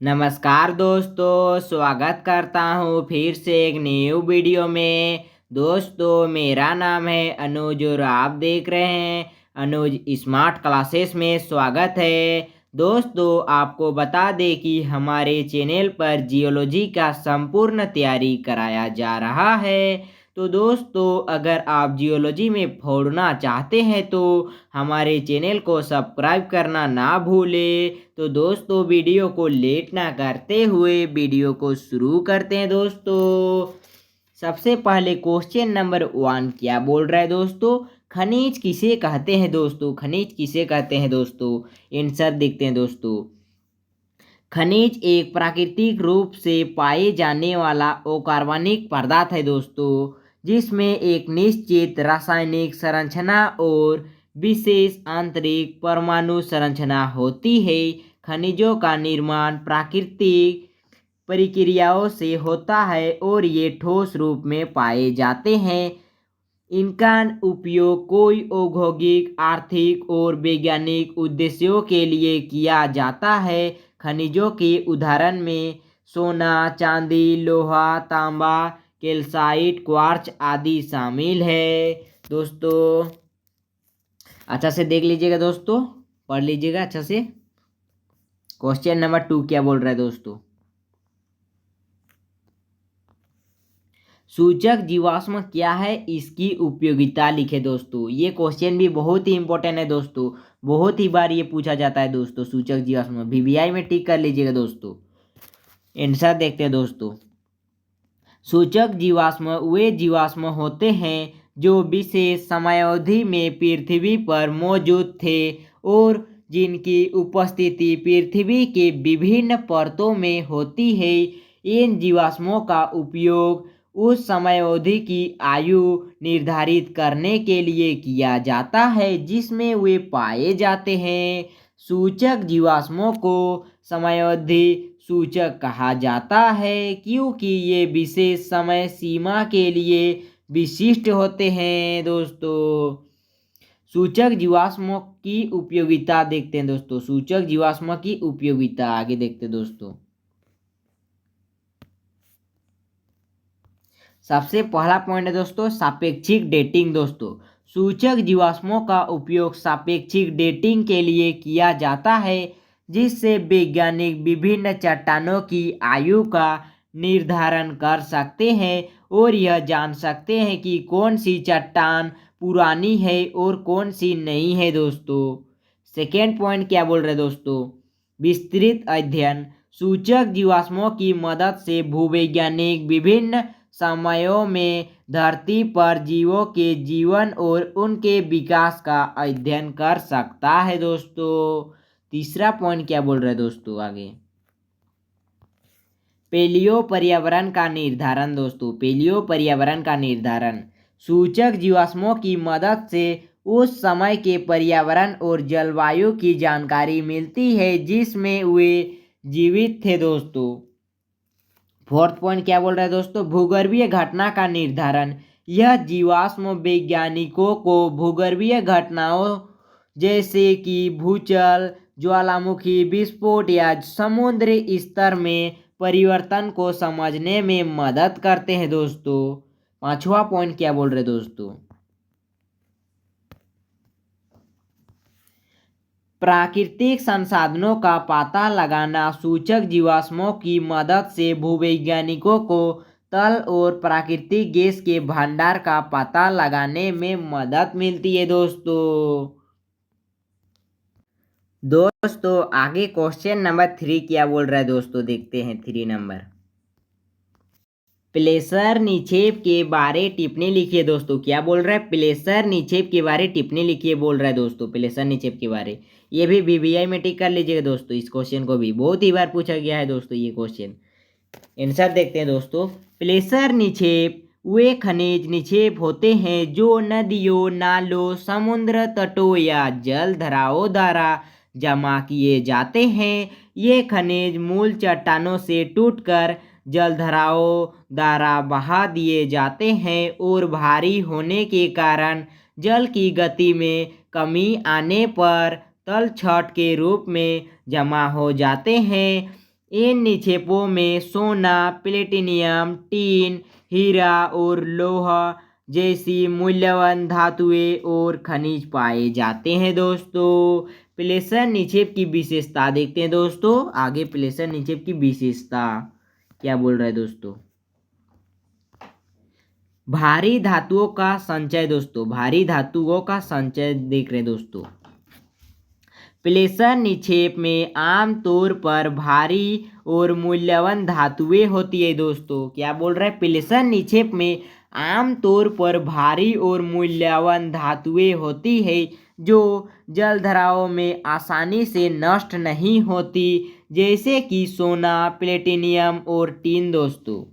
नमस्कार दोस्तों, स्वागत करता हूँ फिर से एक न्यू वीडियो में। दोस्तों, मेरा नाम है अनुज और आप देख रहे हैं अनुज स्मार्ट क्लासेस में। स्वागत है दोस्तों। आपको बता दें कि हमारे चैनल पर जियोलॉजी का संपूर्ण तैयारी कराया जा रहा है। तो दोस्तों, अगर आप जियोलॉजी में पढ़ना चाहते हैं तो हमारे चैनल को सब्सक्राइब करना ना भूलें। तो दोस्तों, वीडियो को लेट ना करते हुए वीडियो को शुरू करते हैं दोस्तों। सबसे पहले क्वेश्चन नंबर 1 क्या बोल रहा है दोस्तों? खनिज किसे कहते हैं दोस्तों? खनिज किसे कहते हैं दोस्तों? आंसर देखते हैं दोस्तों। खनिज एक प्राकृतिक रूप से पाए जाने वाला अकार्बनिक पदार्थ है दोस्तों, जिसमें एक निश्चित रासायनिक संरचना और विशेष आंतरिक परमाणु संरचना होती है। खनिजों का निर्माण प्राकृतिक प्रक्रियाओं से होता है और ये ठोस रूप में पाए जाते हैं। इनका उपयोग कोई औद्योगिक, आर्थिक और वैज्ञानिक उद्देश्यों के लिए किया जाता है। खनिजों के उदाहरण में सोना, चांदी, लोहा, तांबा, कैल्साइट, क्वार्ट्ज आदि शामिल है दोस्तों। अच्छा से देख लीजिएगा दोस्तों, पढ़ लीजिएगा अच्छा से। क्वेश्चन नंबर 2 क्या बोल रहा है दोस्तों? सूचक जीवाश्म क्या है, इसकी उपयोगिता लिखे दोस्तों। ये क्वेश्चन भी बहुत ही इंपॉर्टेंट है दोस्तों, बहुत ही बार ये पूछा जाता है दोस्तों। सूचक जीवाश्म वीवीआई में टिक कर लीजिएगा दोस्तों। आंसर देखते हैं दोस्तों। सूचक जीवाश्म वे जीवाश्म होते हैं जो विशेष समयावधि में पृथ्वी पर मौजूद थे और जिनकी उपस्थिति पृथ्वी के विभिन्न परतों में होती है। इन जीवाश्मों का उपयोग उस समयावधि की आयु निर्धारित करने के लिए किया जाता है जिसमें वे पाए जाते हैं। सूचक जीवाश्मों को समयावधि सूचक कहा जाता है क्योंकि ये विशेष समय सीमा के लिए विशिष्ट होते हैं दोस्तों। सूचक जीवाश्मों की उपयोगिता देखते हैं दोस्तों। सूचक जीवाश्मों की उपयोगिता आगे देखते हैं दोस्तों। सबसे पहला पॉइंट है दोस्तों सापेक्षिक डेटिंग दोस्तों। सूचक जीवाश्मों का उपयोग सापेक्षिक डेटिंग के लिए किया जाता है जिससे वैज्ञानिक विभिन्न चट्टानों की आयु का निर्धारण कर सकते हैं और यह जान सकते हैं कि कौन सी चट्टान पुरानी है और कौन सी नहीं है दोस्तों। सेकेंड पॉइंट क्या बोल रहे हैं दोस्तों? विस्तृत अध्ययन। सूचक जीवाश्मों की मदद से भूवैज्ञानिक विभिन्न समयों में धरती पर जीवों के जीवन और उनके विकास का अध्ययन कर सकता है दोस्तों। तीसरा पॉइंट क्या बोल रहे हैं दोस्तों आगे? पेलियो पर्यावरण का निर्धारण दोस्तों। पेलियो पर्यावरण का निर्धारण सूचक जीवाश्मों की मदद से उस समय के पर्यावरण और जलवायु की जानकारी मिलती है जिसमें वे जीवित थे दोस्तों। फोर्थ पॉइंट क्या बोल रहा है दोस्तों? भूगर्भीय घटना का निर्धारण। यह जीवाश्म वैज्ञानिकों को भूगर्भीय घटनाओं जैसे कि भूजल, ज्वालामुखी विस्फोट या समुद्र स्तर में परिवर्तन को समझने में मदद करते हैं दोस्तों। पांचवा पॉइंट क्या बोल रहे दोस्तों? प्राकृतिक संसाधनों का पता लगाना। सूचक जीवाश्मों की मदद से भूवैज्ञानिकों को तल और प्राकृतिक गैस के भंडार का पता लगाने में मदद मिलती है दोस्तों। दोस्तों आगे क्वेश्चन नंबर 3 क्या बोल रहा है दोस्तों? देखते हैं 3 नंबर। प्लेसर निक्षेप के बारे टिप्पणी लिखिए दोस्तों। क्या बोल रहा है? प्लेसर निक्षेप के बारे टिप्पणी लिखिए बोल रहा है दोस्तों। प्लेसर निक्षेप के बारे ये भी वीवीआई में टिक कर लीजिएगा दोस्तों। इस क्वेश्चन को भी बहुत ही बार पूछा गया है दोस्तों ये क्वेश्चन। आंसर देखते हैं दोस्तों। प्लेसर निक्षेप वे खनिज निक्षेप होते हैं जो नदियों, नालों, समुद्र तटों या जल धाराओं द्वारा जमा किए जाते हैं। ये खनिज मूल चट्टानों से टूटकर जलधाराओं द्वारा बहा दिए जाते हैं और भारी होने के कारण जल की गति में कमी आने पर तलछट के रूप में जमा हो जाते हैं। इन निक्षेपों में सोना, प्लेटिनियम, टीन, हीरा और लोहा जैसी मूल्यवान धातुएं और खनिज पाए जाते हैं दोस्तों। प्लेसर निक्षेप की विशेषता देखते हैं दोस्तों। आगे प्लेसर निक्षेप की विशेषता क्या बोल रहा है दोस्तों। भारी धातुओं का संचय दोस्तों, भारी धातुओं का संचय देख रहे हैं दोस्तों। प्लेसर निक्षेप में आमतौर पर भारी और मूल्यवान धातुएं होती है दोस्तों। क्या बोल रहा है, प्लेसर निक्षेप में आमतौर पर भारी और मूल्यवान धातुएं होती है जो जलधाराओं में आसानी से नष्ट नहीं होती, जैसे कि सोना, प्लेटिनियम और टीन दोस्तों।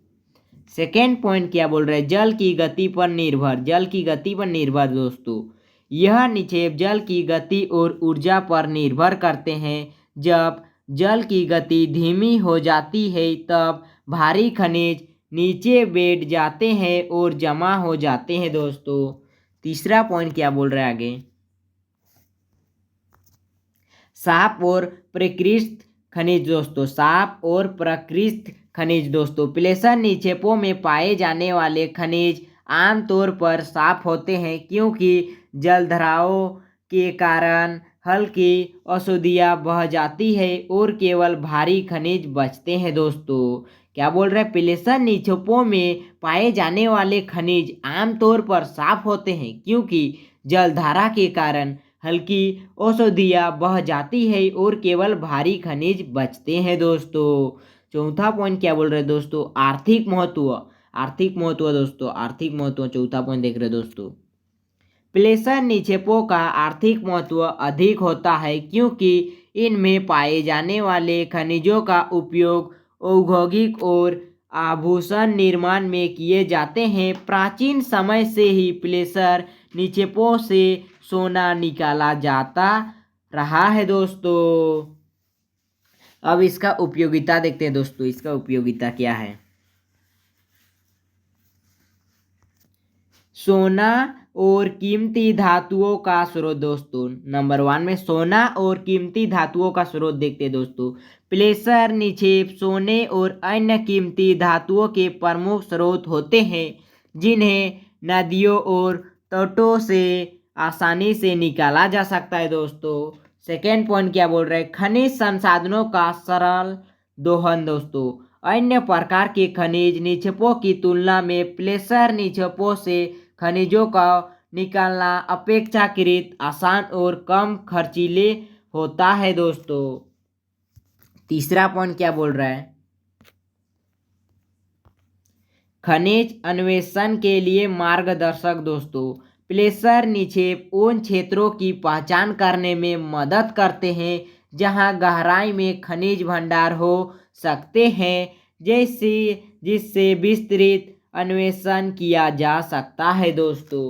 सेकेंड पॉइंट क्या बोल रहे हैं, जल की गति पर निर्भर, जल की गति पर निर्भर दोस्तों। यह निक्षेप जल की गति और ऊर्जा पर निर्भर करते हैं। जब जल की गति धीमी हो जाती है तब भारी खनिज नीचे बैठ जाते हैं और जमा हो जाते हैं दोस्तों। तीसरा पॉइंट क्या बोल रहे हैं आगे, साफ और प्रकृष्ट खनिज दोस्तों, साफ और प्रकृष्ट खनिज दोस्तों। प्लेसर निक्षेपों में पाए जाने वाले खनिज आमतौर पर साफ होते हैं क्योंकि जलधाराओं के कारण हल्की अशुद्धियाँ बह जाती है और केवल भारी खनिज बचते हैं दोस्तों। क्या बोल रहे हैं, प्लेसर निक्षेपों में पाए जाने वाले खनिज आमतौर पर साफ होते हैं क्योंकि जलधारा के कारण हल्की औषधियाँ बह जाती है और केवल भारी खनिज बचते हैं दोस्तों। चौथा पॉइंट क्या बोल रहे हैं दोस्तों, आर्थिक महत्व, आर्थिक महत्व दोस्तों, आर्थिक महत्व चौथा पॉइंट देख रहे हैं दोस्तों। प्लेसर निक्षेपों का आर्थिक महत्व अधिक होता है क्योंकि इनमें पाए जाने वाले खनिजों का उपयोग औद्योगिक और आभूषण निर्माण में किए जाते हैं। प्राचीन समय से ही प्लेसर निक्षेपों से सोना निकाला जाता रहा है दोस्तों। अब इसका उपयोगिता देखते हैं दोस्तों, इसका उपयोगिता क्या है। सोना और कीमती धातुओं का स्रोत दोस्तों, नंबर 1 में सोना और कीमती धातुओं का स्रोत देखते हैं दोस्तों। प्लेसर निक्षेप सोने और अन्य कीमती धातुओं के प्रमुख स्रोत होते हैं जिन्हें नदियों और तटों से आसानी से निकाला जा सकता है दोस्तों। सेकेंड पॉइंट क्या बोल रहे हैं, खनिज संसाधनों का सरल दोहन दोस्तों। अन्य प्रकार के खनिज निक्षेपों की तुलना में प्लेसर निक्षेपों से खनिजों का निकालना अपेक्षाकृत आसान और कम खर्चीले होता है दोस्तों। तीसरा पॉइंट क्या बोल रहा है, खनिज अन्वेषण के लिए मार्गदर्शक दोस्तों। प्लेसर निक्षेप उन क्षेत्रों की पहचान करने में मदद करते हैं जहां गहराई में खनिज भंडार हो सकते हैं, जिससे विस्तृत अन्वेषण किया जा सकता है दोस्तों।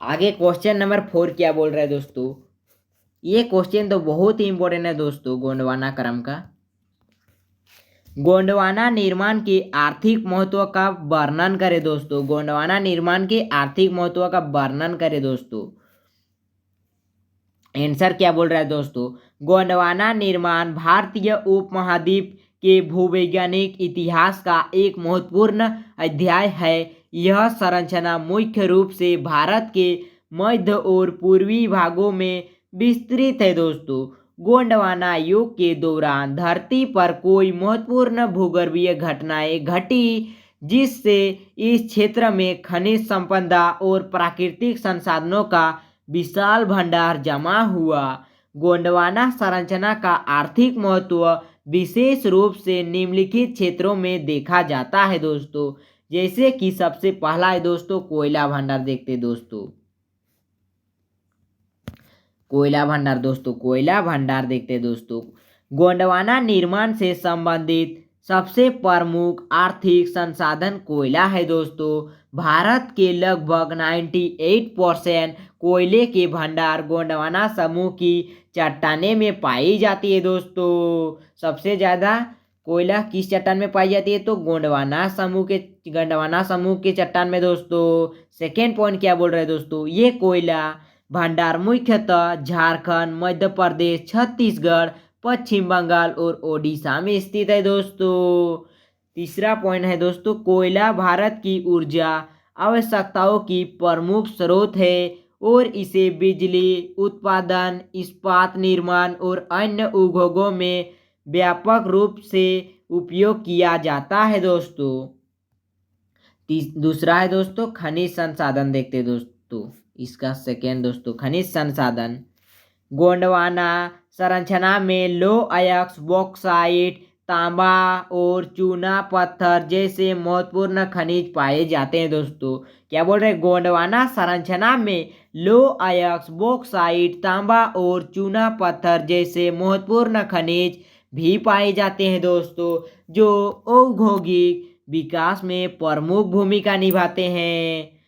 आगे क्वेश्चन नंबर 4 क्या बोल रहा है दोस्तों। ये क्वेश्चन तो बहुत ही इंपॉर्टेंट है दोस्तों, गोंडवाना क्रम का। गोंडवाना निर्माण के आर्थिक महत्व का वर्णन करें दोस्तों। गोंडवाना निर्माण के आर्थिक महत्व का वर्णन करें दोस्तों। आंसर क्या बोल रहा है दोस्तों, गोंडवाना निर्माण भारतीय उपमहाद्वीप के भूवैज्ञानिक इतिहास का एक महत्वपूर्ण अध्याय है। यह संरचना मुख्य रूप से भारत के मध्य और पूर्वी भागों में विस्तृत है दोस्तों। गोंडवाना युग के दौरान धरती पर कोई महत्वपूर्ण भूगर्भीय घटनाएं घटी जिससे इस क्षेत्र में खनिज संपदा और प्राकृतिक संसाधनों का विशाल भंडार जमा हुआ। गोंडवाना संरचना का आर्थिक महत्व विशेष रूप से निम्नलिखित क्षेत्रों में देखा जाता है दोस्तों, जैसे कि सबसे पहला है दोस्तों कोयला भंडार। देखते हैं दोस्तों कोयला भंडार दोस्तों, कोयला भंडार देखते हैं दोस्तों। गोंडवाना निर्माण से संबंधित सबसे प्रमुख आर्थिक संसाधन कोयला है दोस्तों। भारत के लगभग 98% कोयले के भंडार गोंडवाना समूह की चट्टाने में पाई जाती है दोस्तों। सबसे ज़्यादा कोयला किस चट्टान में पाई जाती है, तो गोंडवाना समूह के चट्टान में दोस्तों। सेकेंड पॉइंट क्या बोल रहे हैं दोस्तों, ये कोयला भंडार मुख्यतः झारखंड, मध्य प्रदेश, छत्तीसगढ़, पश्चिम बंगाल और ओडिशा में स्थित है दोस्तों। तीसरा पॉइंट है दोस्तों, कोयला भारत की ऊर्जा आवश्यकताओं की प्रमुख स्रोत है और इसे बिजली उत्पादन, इस्पात निर्माण और अन्य उद्योगों में व्यापक रूप से उपयोग किया जाता है दोस्तों। दूसरा है दोस्तों खनिज संसाधन। देखते हैं दोस्तों इसका सेकेंड दोस्तों, खनिज संसाधन। गोंडवाना संरचना में लो अयस्क बॉक्साइट, तांबा और चूना पत्थर जैसे महत्वपूर्ण खनिज पाए जाते हैं दोस्तों। क्या बोल रहे हैं, गोंडवाना संरचना में लो अयस्क बॉक्साइट, तांबा और चूना पत्थर जैसे महत्वपूर्ण खनिज भी पाए जाते हैं दोस्तों, जो औद्योगिक विकास में प्रमुख भूमिका निभाते हैं।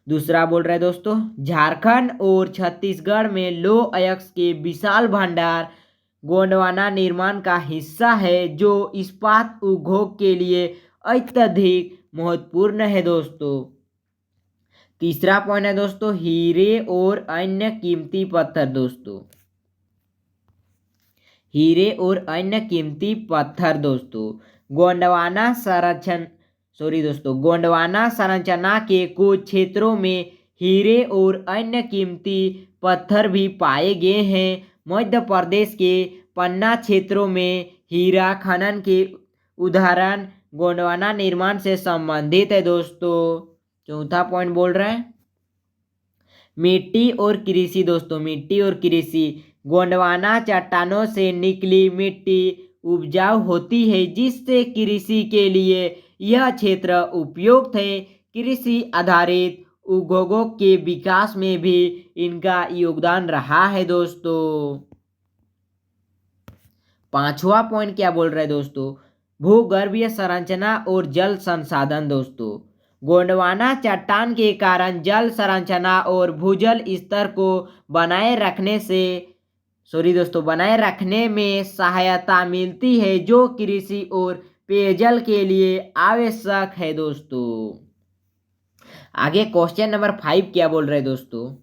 दूसरा बोल रहे हैं दोस्तों, झारखंड और छत्तीसगढ़ में लो अयस्क के विशाल भंडार गोंडवाना निर्माण का हिस्सा है, जो इस्पात उद्योग के लिए अत्यधिक महत्वपूर्ण है दोस्तों। तीसरा पॉइंट है दोस्तों, हीरे और अन्य कीमती पत्थर दोस्तों। हीरे और अन्य कीमती पत्थर दोस्तों, गोंडवाना संरक्षण गोंडवाना संरचना के कुछ क्षेत्रों में हीरे और अन्य कीमती पत्थर भी पाए गए हैं। मध्य प्रदेश के पन्ना क्षेत्रों में हीरा खनन के उदाहरण गोंडवाना निर्माण से संबंधित है दोस्तों। चौथा पॉइंट बोल रहे हैं, मिट्टी और कृषि दोस्तों। मिट्टी और कृषि, गोंडवाना चट्टानों से निकली मिट्टी उपजाऊ होती है, जिससे कृषि के लिए यह क्षेत्र उपयुक्त है। कृषि आधारित उद्योगों के विकास में भी इनका योगदान रहा है दोस्तों। पांचवा पॉइंट क्या बोल रहे हैं दोस्तों, भूगर्भीय संरचना और जल संसाधन दोस्तों। गोंडवाना चट्टान के कारण जल संरचना और भूजल स्तर को बनाए रखने में सहायता मिलती है, जो कृषि और पेयजल के लिए आवश्यक है दोस्तों। आगे क्वेश्चन नंबर 5 क्या बोल रहे हैं दोस्तों,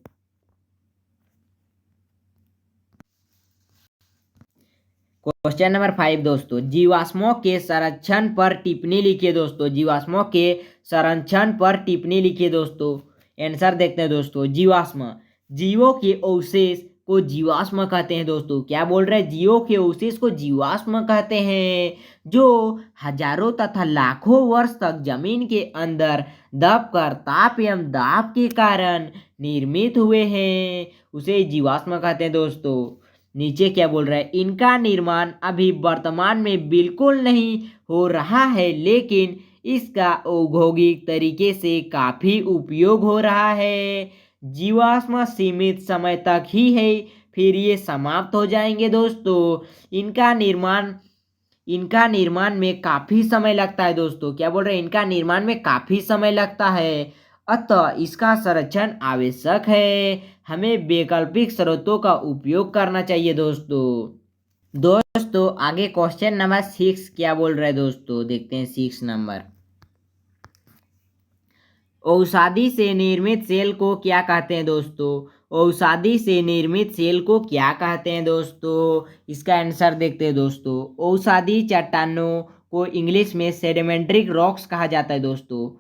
क्वेश्चन नंबर 5 दोस्तों, जीवाश्मों के संरक्षण पर टिप्पणी लिखिए दोस्तों। जीवाश्मों के संरक्षण पर टिप्पणी लिखिए दोस्तों। आंसर देखते हैं दोस्तों, जीवाश्म, जीवों के अवशेष को जीवाश्म कहते हैं दोस्तों। क्या बोल रहे हैं, जीवों के अवशेष को जीवाश्म कहते हैं, जो हजारों तथा लाखों वर्ष तक जमीन के अंदर दबकर ताप एवं दाब के कारण निर्मित हुए हैं, उसे जीवाश्म कहते हैं दोस्तों। नीचे क्या बोल रहा है, इनका निर्माण अभी वर्तमान में बिल्कुल नहीं हो रहा है, लेकिन इसका औद्योगिक तरीके से काफी उपयोग हो रहा है। जीवाश्म सीमित समय तक ही है, फिर ये समाप्त हो जाएंगे दोस्तों। इनका निर्माण में काफी समय लगता है दोस्तों। क्या बोल रहे हैं, इनका निर्माण में काफी समय लगता है, अतः इसका संरक्षण आवश्यक है। हमें वैकल्पिक स्रोतों का उपयोग करना चाहिए दोस्तों। आगे क्वेश्चन नंबर 6 क्या बोल रहे हैं दोस्तों, देखते हैं 6 नंबर। औषधि से निर्मित सेल को क्या कहते हैं दोस्तों। औषधि से निर्मित सेल को क्या कहते हैं दोस्तों, इसका आंसर देखते हैं दोस्तों। औषधि चट्टानों को इंग्लिश में सेडिमेंट्री रॉक्स कहा जाता है दोस्तों।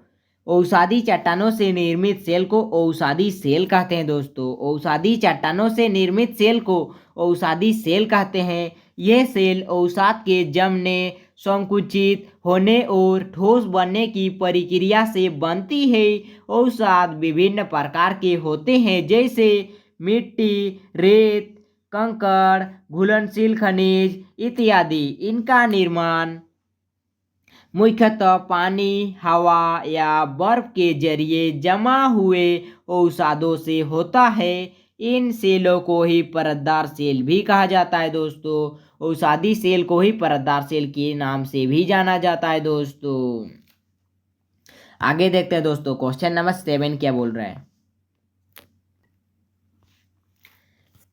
औषधि चट्टानों से निर्मित सेल को औषधि सेल कहते हैं दोस्तों। औषधि चट्टानों से निर्मित सेल को औषधि सेल कहते हैं। यह सेल औषध के जमने, संकुचित होने और ठोस बनने की प्रक्रिया से बनती है। औषध विभिन्न प्रकार के होते हैं, जैसे मिट्टी, रेत, कंकड़, घुलनशील खनिज इत्यादि। इनका निर्माण मुख्यतः पानी, हवा या बर्फ के जरिए जमा हुए औषधों से होता है। इन सेलों को ही परतदार सेल भी कहा जाता है दोस्तों। औषधि सेल को ही परतदार सेल के नाम से भी जाना जाता है दोस्तों। आगे देखते हैं दोस्तों, क्वेश्चन नंबर 7 क्या बोल रहे हैं।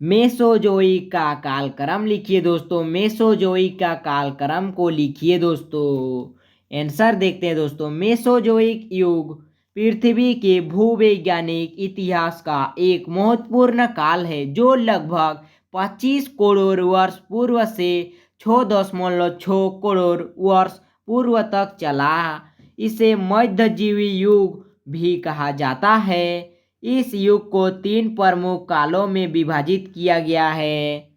मेसोजोइक का कालक्रम लिखिए दोस्तों। मेसोजोइक का कालक्रम को लिखिए दोस्तों। आंसर देखते हैं दोस्तों, मेसोजोइक युग पृथ्वी के भूवैज्ञानिक इतिहास का एक महत्वपूर्ण काल है, जो लगभग 25 करोड़ वर्ष पूर्व से 6.6 करोड़ वर्ष पूर्व तक चला। इसे मध्यजीवी युग भी कहा जाता है। इस युग को 3 प्रमुख कालों में विभाजित किया गया है।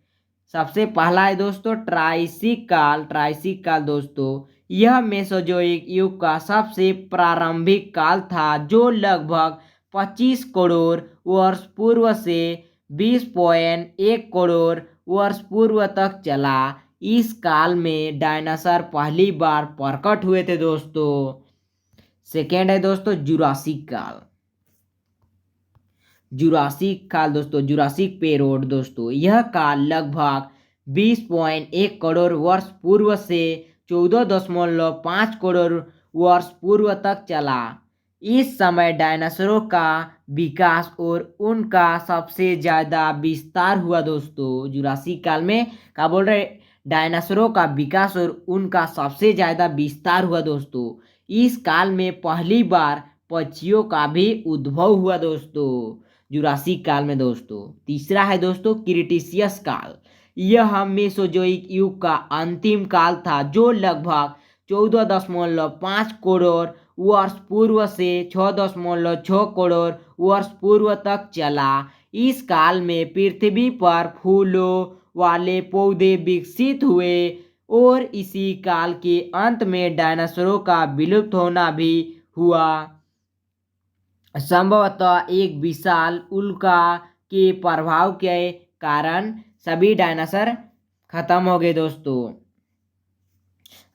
सबसे पहला है दोस्तों ट्राइसिक काल। ट्राइसिक काल दोस्तों यह मेसोजोइक युग का सबसे प्रारंभिक काल था जो लगभग 25 करोड़ वर्ष पूर्व से 20.1 करोड़ वर्ष पूर्व तक चला। इस काल में डायनासोर पहली बार प्रकट हुए थे दोस्तों। सेकेंड है दोस्तों जुरासिक काल। जुरासिक काल दोस्तों जुरासिक पेरियड दोस्तों यह काल लगभग 20.1 करोड़ वर्ष पूर्व से 14.5 करोड़ वर्ष पूर्व तक चला। इस समय डायनासोरों का विकास और उनका सबसे ज़्यादा विस्तार हुआ दोस्तों। जुरासिक काल में क्या बोल रहे डायनासोरों का विकास और उनका सबसे ज़्यादा विस्तार हुआ दोस्तों। इस काल में पहली बार पक्षियों का भी उद्भव हुआ दोस्तों जुरासिक काल में दोस्तों। तीसरा है दोस्तों क्रिटेशियस काल। यह मेसोजोइक युग का अंतिम काल था जो लगभग 14.5 करोड़ वर्ष पूर्व से 6.6 करोड़ वर्ष पूर्व तक चला। इस काल में पृथ्वी पर फूलों वाले पौधे विकसित हुए और इसी काल के अंत में डायनासोरों का विलुप्त होना भी हुआ। संभवतः एक विशाल उल्का के प्रभाव के कारण सभी डायनासोर खत्म हो गए दोस्तों।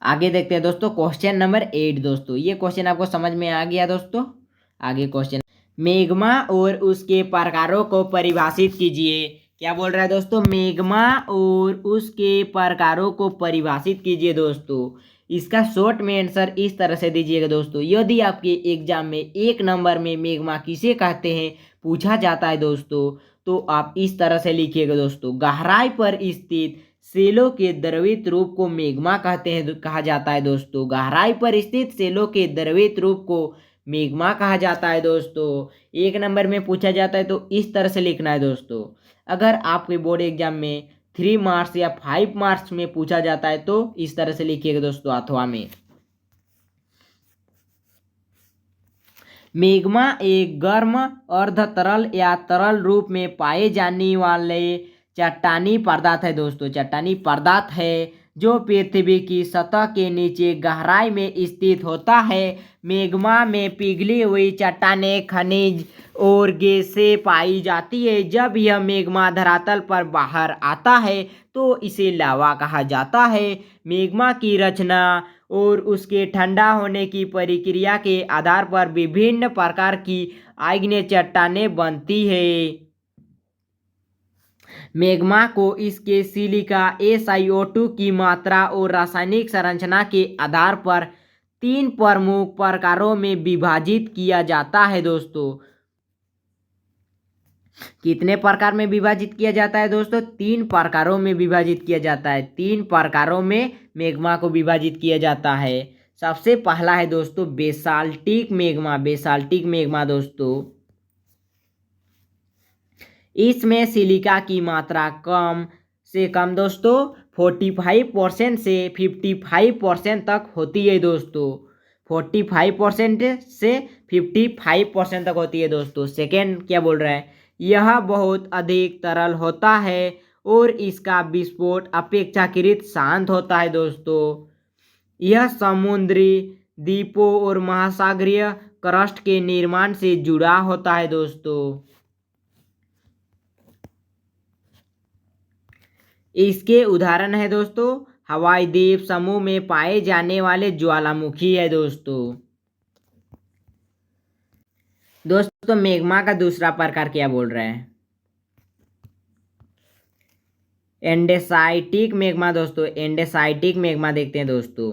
आगे देखते हैं दोस्तों क्वेश्चन नंबर 8 दोस्तों। ये क्वेश्चन आपको समझ में आ गया दोस्तों। आगे क्वेश्चन मैग्मा और उसके प्रकारों को परिभाषित कीजिए। क्या बोल रहा है दोस्तों मैग्मा और उसके प्रकारों को परिभाषित कीजिए दोस्तों। इसका शॉर्ट में आंसर इस तरह से दीजिएगा दोस्तों। यदि आपके एग्जाम में 1 नंबर में मैग्मा किसे कहते हैं पूछा जाता है दोस्तों तो आप इस तरह से लिखिएगा दोस्तों। गहराई पर स्थित सेलों के द्रवित रूप को मैग्मा कहते हैं कहा जाता है दोस्तों। गहराई पर स्थित सेलों के द्रवित रूप को मैग्मा कहा जाता है दोस्तों। 1 नंबर में पूछा जाता है तो इस तरह से लिखना है दोस्तों। अगर आपके बोर्ड एग्जाम में 3 मार्क्स या 5 मार्क्स में पूछा जाता है तो इस तरह से लिखिएगा दोस्तों अथवा में। मैग्मा एक गर्म अर्ध तरल या तरल रूप में पाए जाने वाले चट्टानी पदार्थ है दोस्तों। चट्टानी पदार्थ है जो पृथ्वी की सतह के नीचे गहराई में स्थित होता है। मैग्मा में पिघली हुई चट्टानें खनिज और गैसें पाई जाती है। जब यह मैग्मा धरातल पर बाहर आता है तो इसे लावा कहा जाता है। मैग्मा की रचना और उसके ठंडा होने की प्रक्रिया के आधार पर विभिन्न प्रकार की आग्नेय चट्टानें बनती है। मैग्मा को इसके सिलिका SiO2 की मात्रा और रासायनिक संरचना के आधार पर 3 प्रमुख प्रकारों में विभाजित किया जाता है दोस्तों। कितने प्रकार में विभाजित किया जाता है दोस्तों 3 प्रकारों में विभाजित किया जाता है। 3 प्रकारों में मैग्मा को विभाजित किया जाता है। सबसे पहला है दोस्तों बेसाल्टिक मैग्मा। बेसाल्टिक मैग्मा दोस्तों इसमें सिलिका की मात्रा कम से कम दोस्तों 45% से 55% तक होती है दोस्तों। 45% से 55% तक होती है दोस्तों। सेकेंड क्या बोल रहा है यह बहुत अधिक तरल होता है और इसका विस्फोट अपेक्षाकृत शांत होता है दोस्तों। यह समुद्री द्वीपों और महासागरीय क्रस्ट के निर्माण से जुड़ा होता है दोस्तों। इसके उदाहरण है दोस्तों हवाई द्वीप समूह में पाए जाने वाले ज्वालामुखी है दोस्तों। दोस्तों मैग्मा का दूसरा प्रकार क्या बोल रहे हैं एंडेसाइटिक मैग्मा दोस्तों। एंडेसाइटिक मैग्मा देखते हैं दोस्तों।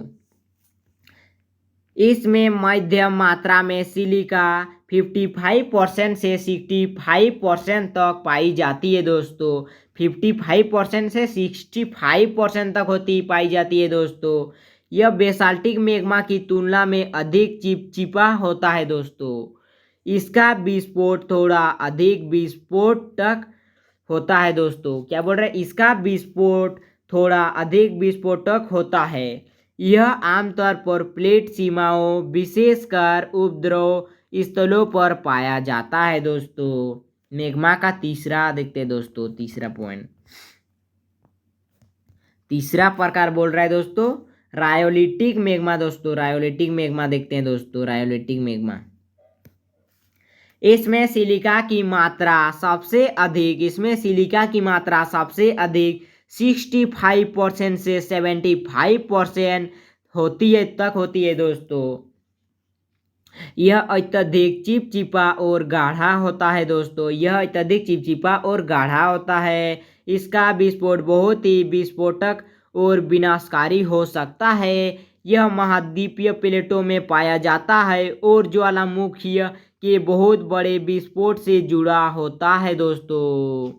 इसमें मध्यम मात्रा में सिलिका 55% से 65% तक पाई जाती है दोस्तों। 55% से 65% तक पाई जाती है दोस्तों। यह बेसाल्टिक मैग्मा की तुलना में अधिक चिपचिपा होता है दोस्तों। इसका विस्फोट थोड़ा अधिक विस्फोटक होता है दोस्तों। क्या बोल रहे हैं, इसका विस्फोट थोड़ा अधिक विस्फोटक होता है। यह आमतौर पर प्लेट सीमाओं विशेषकर उपद्रव स्थलों पर पाया जाता है दोस्तों। मैग्मा का तीसरा देखते हैं दोस्तों, तीसरा पॉइंट, तीसरा प्रकार बोल रहा है दोस्तों रायोलिटिक मैग्मा। दोस्तों रायोलिटिक मैग्मा देखते हैं दोस्तों, रायोलिटिक मैग्मा, इसमें सिलिका की मात्रा सबसे अधिक, इसमें सिलिका की मात्रा सबसे अधिक 65% से 75% होती है, तक होती है दोस्तों। यह अत्यधिक चिपचिपा और गाढ़ा होता है दोस्तों, यह अत्यधिक चिपचिपा और गाढ़ा होता है। इसका विस्फोट बहुत ही विस्फोटक और विनाशकारी हो सकता है। यह महाद्वीपीय प्लेटों में पाया जाता है और ज्वालामुखी के बहुत बड़े विस्फोट से जुड़ा होता है दोस्तों।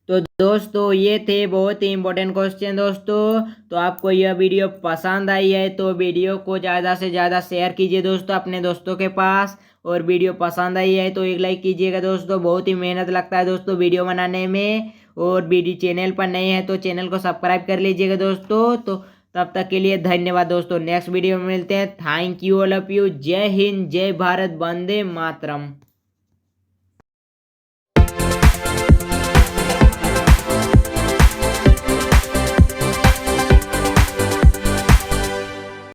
तो दोस्तों ये थे बहुत ही इंपॉर्टेंट क्वेश्चन दोस्तों। तो आपको यह वीडियो पसंद आई है तो वीडियो को ज़्यादा से ज़्यादा शेयर कीजिए दोस्तों अपने दोस्तों के पास, और वीडियो पसंद आई है तो एक लाइक कीजिएगा दोस्तों। बहुत ही मेहनत लगता है दोस्तों वीडियो बनाने में, और वीडियो चैनल पर नए हैं तो चैनल को सब्सक्राइब कर लीजिएगा दोस्तों। तो तब तक के लिए धन्यवाद दोस्तों, नेक्स्ट वीडियो में मिलते हैं। Thank you all of you. जय हिंद, जय भारत, वंदे मातरम।